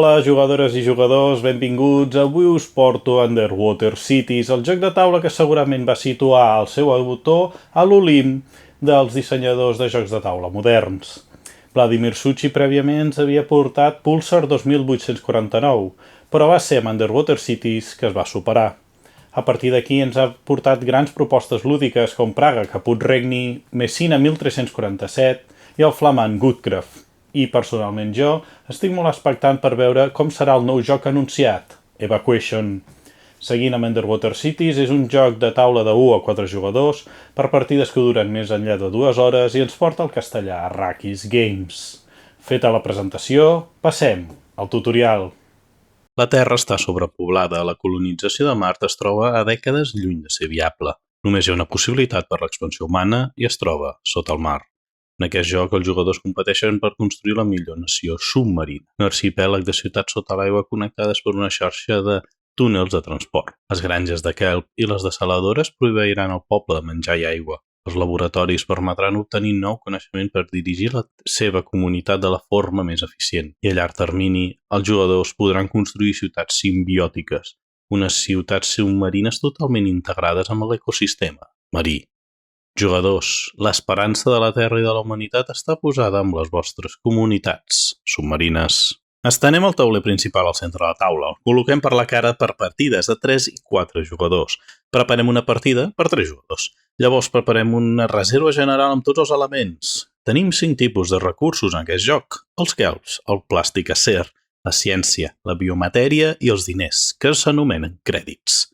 Hola, jugadores i jugadors, benvinguts. Avui us porto Underwater Cities, el joc de taula que segurament va situar el seu autor a l'Olimp dels dissenyadors de jocs de taula moderns. Vladimir Suchi prèviament ens havia portat Pulsar 2849, però va ser amb Underwater Cities que es va superar. A partir d'aquí ens ha portat grans propostes lúdiques com Praga, Caput Regni, Messina 1347 i el flamant Goodcraft. I, personalment jo, estic molt expectant per veure com serà el nou joc anunciat, Evacuation. Seguint amb Underwater Cities, és un joc de taula de 1 a 4 jugadors per partides que duren més enllà de 2 hores i ens porta al castellà Arrakis Games. Feta la presentació, passem al tutorial. La Terra està sobrepoblada, la colonització de Mart es troba a dècades lluny de ser viable. Només hi ha una possibilitat per l'expansió humana i es troba sota el mar. En aquest joc, els jugadors competeixen per construir la millor nació submarina, un arxipèlag de ciutats sota l'aigua connectades per una xarxa de túnels de transport. Les granges de kelp i les desaladores prohibiran al poble de menjar i aigua. Els laboratoris permetran obtenir nou coneixement per dirigir la seva comunitat de la forma més eficient. I a llarg termini, els jugadors podran construir ciutats simbiòtiques, unes ciutats submarines totalment integrades amb l'ecosistema marí. Jugadors, l'esperança de la Terra i de la humanitat està posada amb les vostres comunitats submarines. Estenem el tauler principal al centre de la taula. El col·loquem per la cara per partides de 3 i 4 jugadors. Preparem una partida per 3 jugadors. Llavors preparem una reserva general amb tots els elements. Tenim 5 tipus de recursos en aquest joc. Els kelps, el plàstic acer, la ciència, la biomatèria i els diners, que s'anomenen crèdits.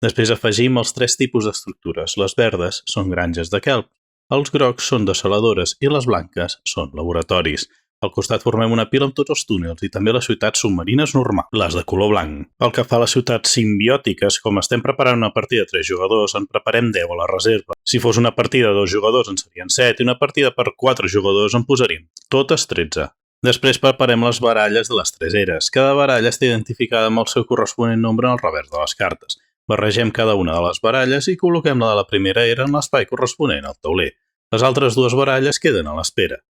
Després afegim els 3 tipus d'estructures. Les verdes són granges de kelp, els grocs són desaladores i les blanques són laboratoris. Al costat formem una pila amb tots els túnels i també les ciutats submarines normals, les de color blanc. Pel que fa a les ciutats simbiòtiques, com estem preparant una partida de 3 jugadors, en preparem 10 a la reserva. Si fos una partida de 2 jugadors en serien 7 i una partida per 4 jugadors en posaríem totes 13. Després preparem les baralles de les 3 eres. Cada baralla està identificada amb el seu corresponent nombre en el revers de les cartes. Barregem cada una de les baralles i col·loquem la de la primera era en l'espai corresponent al tauler. Les altres 2 baralles queden a l'espera.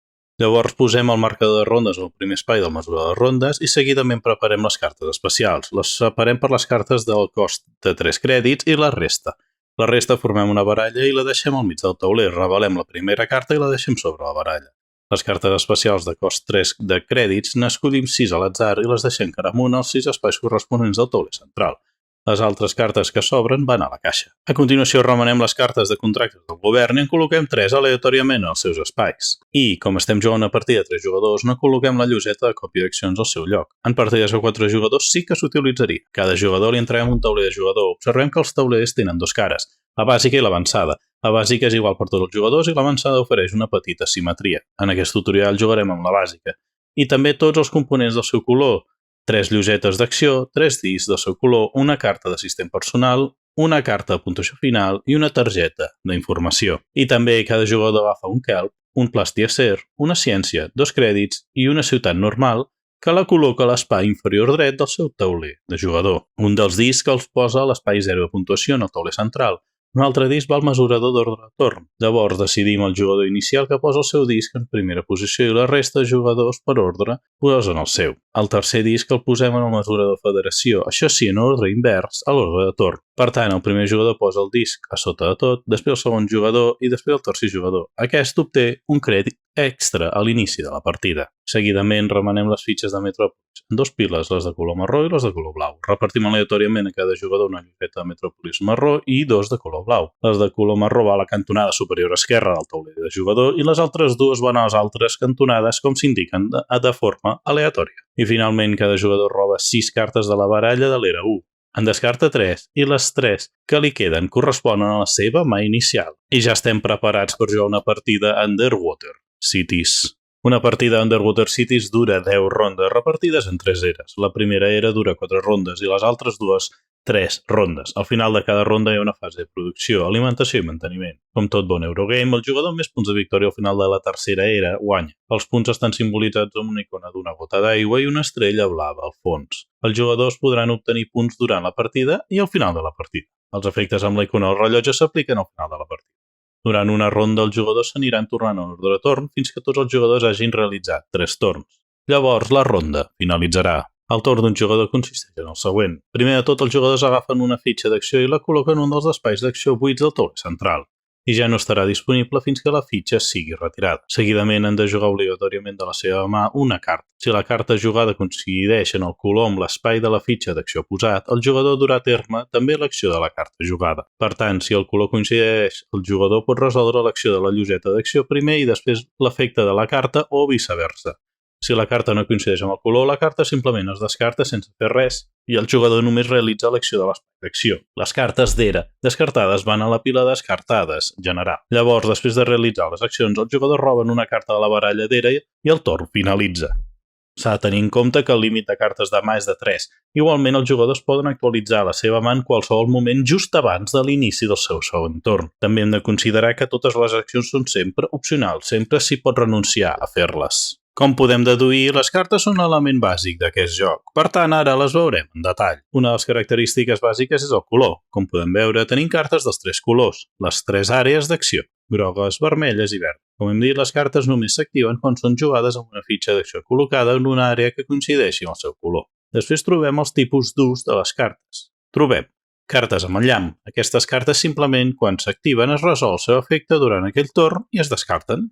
Llavors posem el marcador de rondes al primer espai del mesurador de rondes i seguidament preparem les cartes especials. Les separem per les cartes del cost de 3 crèdits i la resta. La resta formem una baralla i la deixem al mig del tauler. Revelem la primera carta i la deixem sobre la baralla. Les cartes especials de cost 3 de crèdits n'escollim 6 a l'atzar i les deixem cara amunt als 6 espais corresponents del tauler central. Les altres cartes que sobren van a la caixa. A continuació remenem les cartes de contractes del govern i en col·loquem 3 aleatòriament als seus espais. I, com estem jugant una partida de 3 jugadors, no col·loquem la lloseta de còpia d'accions al seu lloc. En partides de 4 jugadors sí que s'utilitzaria. Cada jugador li entreguem un tauler de jugador. Observem que els taulers tenen 2 cares, la bàsica i l'avançada. La bàsica és igual per tots els jugadors i l'avançada ofereix una petita simetria. En aquest tutorial jugarem amb la bàsica. I també tots els components del seu color. 3 llosetes d'acció, 3 discs del seu color, una carta d'assistent personal, una carta de puntuació final i una targeta d'informació. I també cada jugador agafa un kelp, un plastiacer, una ciència, 2 crèdits i una ciutat normal que la col·loca a l'espai inferior dret del seu tauler de jugador. Un dels discs els posa a l'espai 0 de puntuació en el tauler central. Un altre disc va al mesurador d'ordre de torn. Llavors decidim el jugador inicial que posa el seu disc en primera posició i la resta de jugadors per ordre posen el seu. El tercer disc el posem en el mesurador de federació, això sí en ordre invers a l'ordre de torn. Per tant, el primer jugador posa el disc a sota de tot, després el segon jugador i després el tercer jugador. Aquest obté un crèdit extra a l'inici de la partida. Seguidament remenem les fitxes de Metròpolis en 2 piles, les de color marró i les de color blau. Repartim aleatòriament a cada jugador una lloseta de Metròpolis marró i 2 de color blau. Les de color marró va a la cantonada superior esquerra del tauler de jugador i les altres 2 van a les altres cantonades com s'indiquen de forma aleatòria. I finalment cada jugador roba 6 cartes de la baralla de l'era 1. En descarta 3 i les 3 que li queden corresponen a la seva mà inicial. I ja estem preparats per jugar una partida Underwater Cities. Una partida Underwater Cities dura 10 rondes repartides en 3 eres. La primera era dura 4 rondes i les altres 2 3 rondes. Al final de cada ronda hi ha una fase de producció, alimentació i manteniment. Com tot bon Eurogame, el jugador amb més punts de victòria al final de la tercera era guanya. Els punts estan simbolitzats amb una icona d'una gota d'aigua i una estrella blava al fons. Els jugadors podran obtenir punts durant la partida i al final de la partida. Els efectes amb la icona del rellotge s'apliquen al final de la partida. Durant una ronda els jugadors s'aniran tornant en ordre de torn fins que tots els jugadors hagin realitzat 3 torns. Llavors la ronda finalitzarà. El torn d'un jugador consisteix en el següent. Primer de tot, els jugadors agafen una fitxa d'acció i la col·loquen en un dels espais d'acció buits del tauler central, i ja no estarà disponible fins que la fitxa sigui retirada. Seguidament han de jugar obligatòriament de la seva mà una carta. Si la carta jugada coincideix en el color amb l'espai de la fitxa d'acció posat, el jugador durà a terme també l'acció de la carta jugada. Per tant, si el color coincideix, el jugador pot resoldre l'acció de la lloseta d'acció primer i després l'efecte de la carta o viceversa. Si la carta no coincideix amb el color, la carta simplement es descarta sense fer res i el jugador només realitza l'acció de l'espai d'acció. Les cartes d'era descartades van a la pila descartades general. Llavors, després de realitzar les accions, els jugadors roben una carta de la baralla d'era i el torn finalitza. S'ha de tenir en compte que el límit de cartes de mà és de 3. Igualment, els jugadors poden actualitzar la seva mà en qualsevol moment just abans de l'inici del seu segon torn. També hem de considerar que totes les accions són sempre opcionals, sempre s'hi pot renunciar a fer-les. Com podem deduir, les cartes són un element bàsic d'aquest joc. Per tant, ara les veurem en detall. Una de les característiques bàsiques és el color. Com podem veure, tenim cartes dels 3 colors, les 3 àrees d'acció, grogues, vermelles i verdes. Com hem dit, les cartes només s'activen quan són jugades amb una fitxa d'acció col·locada en una àrea que coincideixi amb el seu color. Després trobem els tipus d'ús de les cartes. Trobem cartes amb el llamp. Aquestes cartes simplement, quan s'activen, es resol el seu efecte durant aquell torn i es descarten.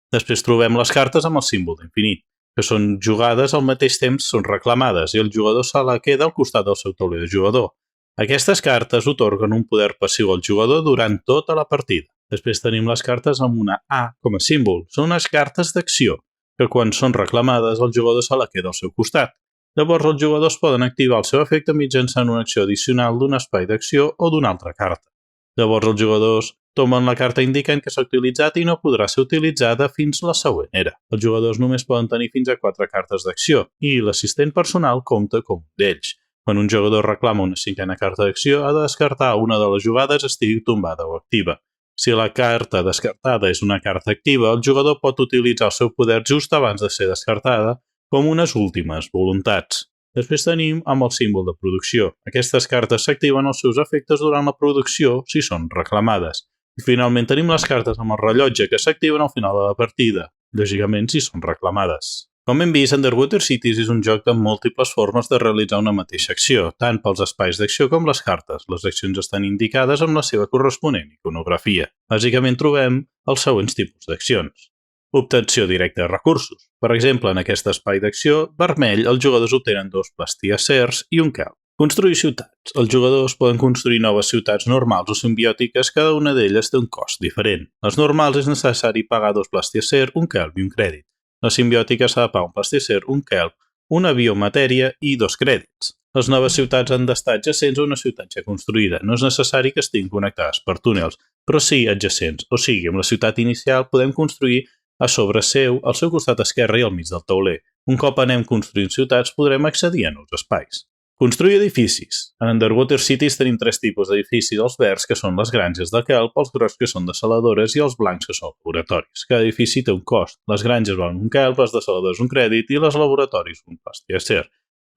Després trobem les cartes amb el símbol d'infinit, que són jugades al mateix temps són reclamades i el jugador se la queda al costat del seu tauler de jugador. Aquestes cartes otorguen un poder passiu al jugador durant tota la partida. Després tenim les cartes amb una A com a símbol. Són unes cartes d'acció, que quan són reclamades el jugador se la queda al seu costat. Llavors els jugadors poden activar el seu efecte mitjançant una acció addicional d'un espai d'acció o d'una altra carta. Llavors els jugadors tomen la carta indicant que s'ha utilitzat i no podrà ser utilitzada fins la següent era. Els jugadors només poden tenir fins a 4 cartes d'acció i l'assistent personal compta com un d'ells. Quan un jugador reclama una 5a carta d'acció, ha de descartar una de les jugades estigui tombada o activa. Si la carta descartada és una carta activa, el jugador pot utilitzar el seu poder just abans de ser descartada com unes últimes voluntats. Després tenim amb el símbol de producció. Aquestes cartes s'activen els seus efectes durant la producció si són reclamades. I finalment tenim les cartes amb el rellotge que s'activen al final de la partida, lògicament si són reclamades. Com hem vist, Underwater Cities és un joc amb múltiples formes de realitzar una mateixa acció, tant pels espais d'acció com les cartes. Les accions estan indicades amb la seva corresponent iconografia. Bàsicament trobem els següents tipus d'accions. Obtenció directa de recursos. Per exemple, en aquest espai d'acció vermell, els jugadors obtenen 2 plastiacers i un kelp. Construir ciutats. Els jugadors poden construir noves ciutats normals o simbiòtiques, cada una d'elles té un cost diferent. Les normals és necessari pagar 2 plastiacer, un kelp i un crèdit. Les simbiòtiques s'ha de pagar un plastiacer, un kelp, una biomatèria i 2 crèdits. Les noves ciutats han d'estar adjacents a una ciutat ja construïda. No és necessari que estiguin connectades per túnels, però sí adjacents. O sigui, amb la ciutat inicial podem construir a sobre seu, al seu costat esquerre i al mig del tauler. Un cop anem construint ciutats, podrem accedir a nous espais. Construir edificis. En Underwater Cities tenim 3 tipus d'edificis, els verds, que són les granges de kelp, els grocs, que són desaladores, i els blancs, que són laboratoris. Cada edifici té un cost. Les granges valen un kelp, les desaladores un crèdit i les laboratoris un plastiacer.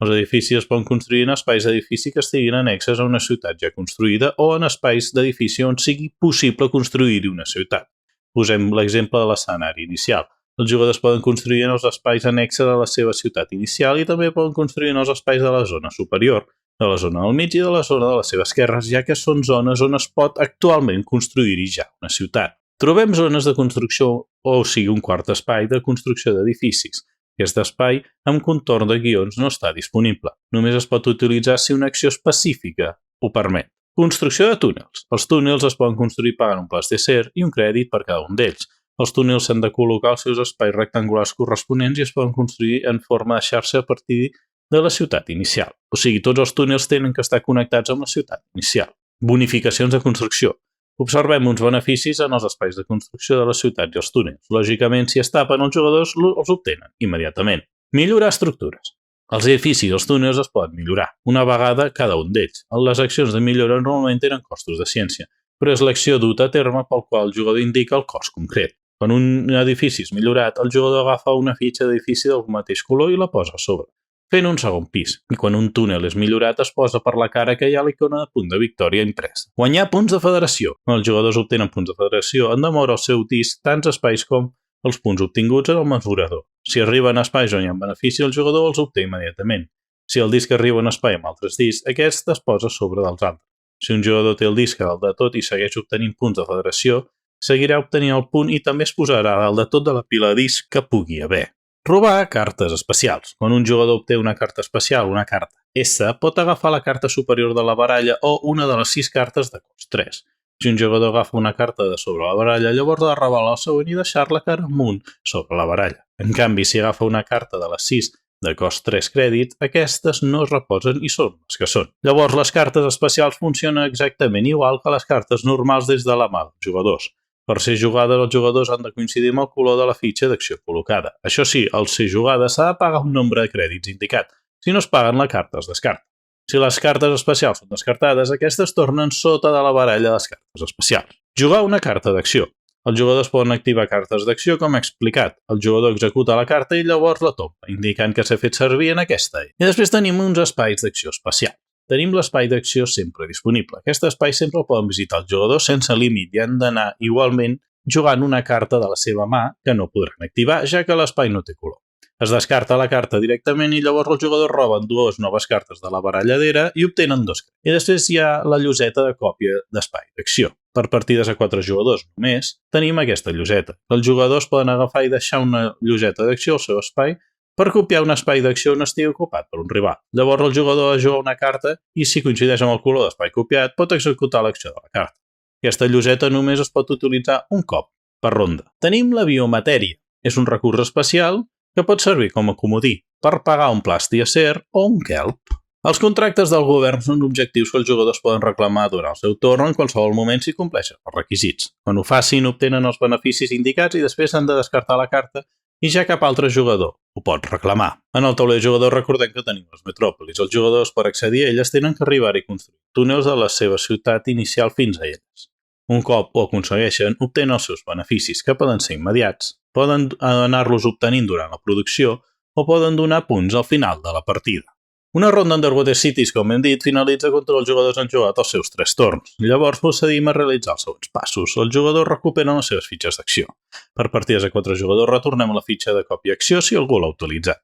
Els edificis es poden construir en espais d'edifici que estiguin annexes a una ciutat ja construïda o en espais d'edifici on sigui possible construir-hi una ciutat. Posem l'exemple de l'escenari inicial. Els jugadors poden construir en els espais annexes a la seva ciutat inicial i també poden construir en els espais de la zona superior, de la zona del mig i de la zona de les seves esquerres, ja que són zones on es pot actualment construir-hi ja una ciutat. Trobem zones de construcció, o sigui un quart espai de construcció d'edificis. Aquest espai, amb contorn de guions, no està disponible. Només es pot utilitzar si una acció específica ho permet. Construcció de túnels. Els túnels es poden construir pagant un plastiacer i un crèdit per cada un d'ells. Els túnels s'han de col·locar als seus espais rectangulars corresponents i es poden construir en forma de xarxa a partir de la ciutat inicial. O sigui, tots els túnels tenen que estar connectats amb la ciutat inicial. Bonificacions de construcció. Observem uns beneficis en els espais de construcció de les ciutats i els túnels. Lògicament, si es tapen, els jugadors els obtenen immediatament. Millorar estructures. Els edificis i els túnels es poden millorar, una vegada cada un d'ells. Les accions de millora normalment tenen costos de ciència, però és l'acció duta a terme pel qual el jugador indica el cost concret. Quan un edifici és millorat, el jugador agafa una fitxa d'edifici del mateix color i la posa a sobre, fent un segon pis. I quan un túnel és millorat, es posa per la cara que hi ha l'icona de punt de victòria impresa. Guanyar punts de federació. Quan els jugadors obtenen punts de federació, han de moure el seu disc tants espais com els punts obtinguts en el mesurador. Si arriben a espais on hi ha benefici, el jugador els obté immediatament. Si el disc arriba a un espai amb altres discs, aquest es posa sobre dels altres. Si un jugador té el disc a dalt de tot i segueix obtenint punts de federació, seguirà obtenint el punt i també es posarà a dalt de tot de la pila de disc que pugui haver. Robar cartes especials. Quan un jugador obté una carta especial, una carta S, pot agafar la carta superior de la baralla o una de les 6 cartes de cost 3. Si un jugador agafa una carta de sobre la baralla, llavors ha de revelar el següent i deixar-la cara amunt sobre la baralla. En canvi, si agafa una carta de les 6 de cost 3 crèdits, aquestes no es reposen i són les que són. Llavors, les cartes especials funcionen exactament igual que les cartes normals des de la mà dels jugadors. Per ser jugades, els jugadors han de coincidir amb el color de la fitxa d'acció col·locada. Això sí, al ser jugada s'ha de pagar un nombre de crèdits indicat. Si no es paguen, la carta es descarta. Si les cartes especials són descartades, aquestes tornen sota de la baralla de les cartes especials. Jugar una carta d'acció. Els jugadors poden activar cartes d'acció com he explicat. El jugador executa la carta i llavors la tomba, indicant que s'ha fet servir en aquesta. I després tenim uns espais d'acció especials. Tenim l'espai d'acció sempre disponible. Aquest espai sempre el poden visitar els jugadors sense límit i han d'anar igualment jugant una carta de la seva mà que no podran activar, ja que l'espai no té color. Es descarta la carta directament i llavors els jugadors roben 2 noves cartes de la baralladera i obtenen 2. I després hi ha la lloseta de còpia d'espai d'acció. Per partides a 4 jugadors només tenim aquesta lloseta. Els jugadors poden agafar i deixar una lloseta d'acció al seu espai per copiar un espai d'acció on estigui ocupat per un rival. Llavors el jugador juga una carta i si coincideix amb el color d'espai copiat pot executar l'acció de la carta. Aquesta lloseta només es pot utilitzar un cop per ronda. Tenim la biomatèria. És un recurs especial que pot servir com a comodí per pagar un plàstic acer o un kelp. Els contractes del govern són objectius que els jugadors poden reclamar durant el seu torn en qualsevol moment si compleixen els requisits. Quan ho facin, obtenen els beneficis indicats i després han de descartar la carta i ja cap altre jugador ho pot reclamar. En el tauler de jugadors recordem que tenim les metròpolis. Els jugadors, per accedir a elles, tenen que arribar i construir túnels de la seva ciutat inicial fins a elles. Un cop ho aconsegueixen, obtenen els seus beneficis, que poden ser immediats, poden anar-los obtenint durant la producció o poden donar punts al final de la partida. Una ronda Underwater Cities, com hem dit, finalitza quan tots els jugadors han jugat els seus 3 torns. Llavors procedim a realitzar els següents passos. Els jugadors recuperen les seves fitxes d'acció. Per partides a 4 jugadors retornem la fitxa de còpia acció si algú l'ha utilitzat.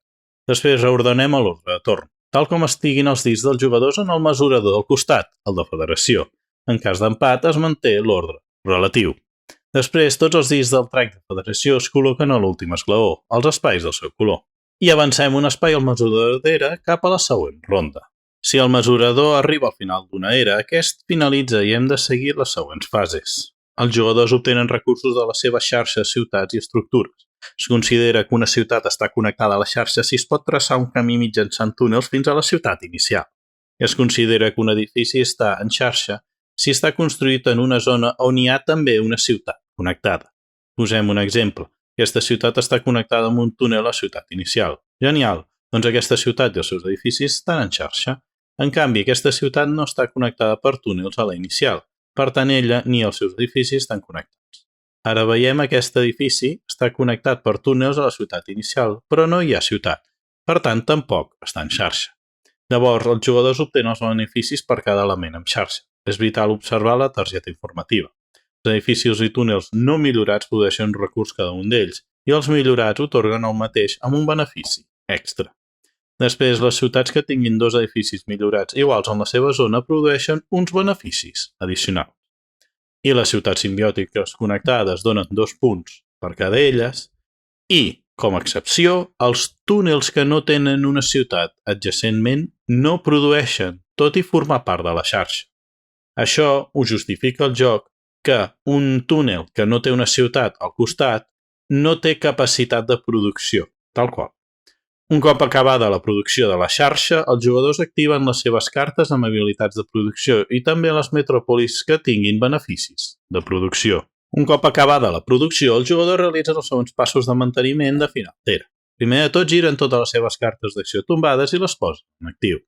Després reordenem l'ordre de torn, tal com estiguin els discs dels jugadors en el mesurador del costat, el de federació. En cas d'empat es manté l'ordre relatiu. Després, tots els discs del track de federació es col·loquen a l'últim esglaó, als espais del seu color. I avancem un espai al mesurador d'era cap a la següent ronda. Si el mesurador arriba al final d'una era, aquest finalitza i hem de seguir les següents fases. Els jugadors obtenen recursos de les seves xarxes, ciutats i estructures. Es considera que una ciutat està connectada a la xarxa si es pot traçar un camí mitjançant túnels fins a la ciutat inicial. Es considera que un edifici està en xarxa si està construït en una zona on hi ha també una ciutat connectada. Posem un exemple. Aquesta ciutat està connectada amb un túnel a la ciutat inicial. Genial! Doncs aquesta ciutat i els seus edificis estan en xarxa. En canvi, aquesta ciutat no està connectada per túnels a la inicial. Per tant, ella ni els seus edificis estan connectats. Ara veiem aquest edifici està connectat per túnels a la ciutat inicial, però no hi ha ciutat. Per tant, tampoc està en xarxa. Llavors, els jugadors obtenen els beneficis per cada element en xarxa. És vital observar la targeta informativa. Els edificis i túnels no millorats produeixen un recurs cada un d'ells i els millorats otorguen el mateix amb un benefici extra. Després, les ciutats que tinguin 2 edificis millorats iguals en la seva zona produeixen uns beneficis addicionals. I les ciutats simbiòtiques connectades donen 2 punts per cada elles i, com a excepció, els túnels que no tenen una ciutat adjacentment no produeixen, tot i formar part de la xarxa. Això ho justifica el joc que un túnel que no té una ciutat al costat no té capacitat de producció, tal qual. Un cop acabada la producció de la xarxa, els jugadors activen les seves cartes amb habilitats de producció i també les metròpolis que tinguin beneficis de producció. Un cop acabada la producció, els jugadors realitzen els següents passos de manteniment de final d'era. Primer de tot, giren totes les seves cartes d'acció tombades i les posen en actiu.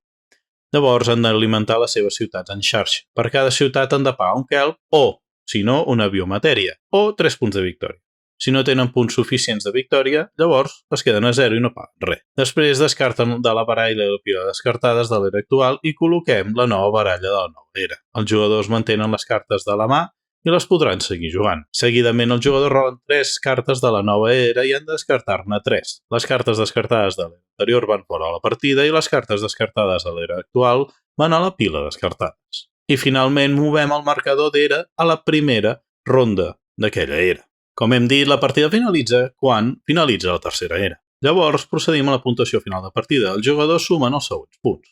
Llavors han d'alimentar les seves ciutats en xarxa. Per cada ciutat han de pagar un kelp o, si no, una biomatèria, o 3 punts de victòria. Si no tenen punts suficients de victòria, llavors es queden a 0 i no paguen res. Després descarten de la baralla i la pila descartades de l'era actual i col·loquem la nova baralla de la nova era. Els jugadors mantenen les cartes de la mà i les podran seguir jugant. Seguidament, els jugadors rolen 3 cartes de la nova era i han de descartar-ne 3. Les cartes descartades de l'era anterior van fora a la partida i les cartes descartades a l'era actual van a la pila descartades. I finalment movem el marcador d'era a la primera ronda d'aquella era. Com hem dit, la partida finalitza quan finalitza la tercera era. Llavors, procedim a la puntuació final de partida. Els jugadors sumen els següents punts: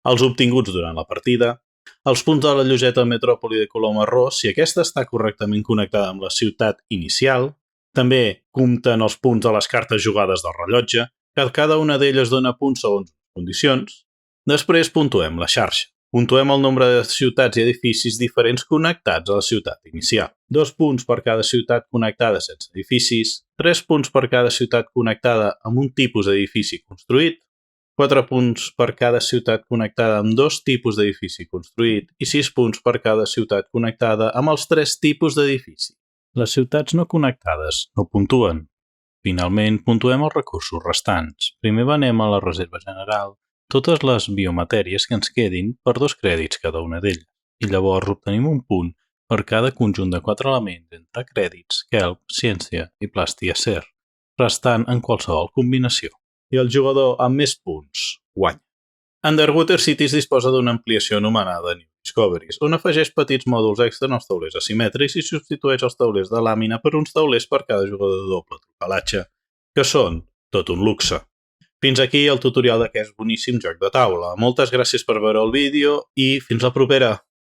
els obtinguts durant la partida, els punts de la lloseta metròpoli de color marró si aquesta està correctament connectada amb la ciutat inicial. També compten els punts de les cartes jugades del rellotge, que cada una d'elles dona punts segons les condicions. Després puntuem la xarxa. Puntuem el nombre de ciutats i edificis diferents connectats a la ciutat inicial. 2 punts per cada ciutat connectada sense edificis, 3 punts per cada ciutat connectada amb un tipus d'edifici construït, 4 punts per cada ciutat connectada amb 2 tipus d'edifici construït i 6 punts per cada ciutat connectada amb els 3 tipus d'edifici. Les ciutats no connectades no puntuen. Finalment, puntuem els recursos restants. Primer venem a la reserva general totes les biomatèries que ens quedin per 2 crèdits cada una d'elles, i llavors obtenim un punt per cada conjunt de 4 elements entre crèdits, kelp, ciència i plastiacer, restant en qualsevol combinació. I el jugador amb més punts guanya. Underwater Cities disposa d'una ampliació anomenada New Discoveries, on afegeix petits mòduls extra en els taulers asimètrics i substitueix els taulers de làmina per uns taulers per cada jugador de doble trucalatge, que són tot un luxe. Fins aquí el tutorial d'aquest boníssim joc de taula. Moltes gràcies per veure el vídeo i fins la propera!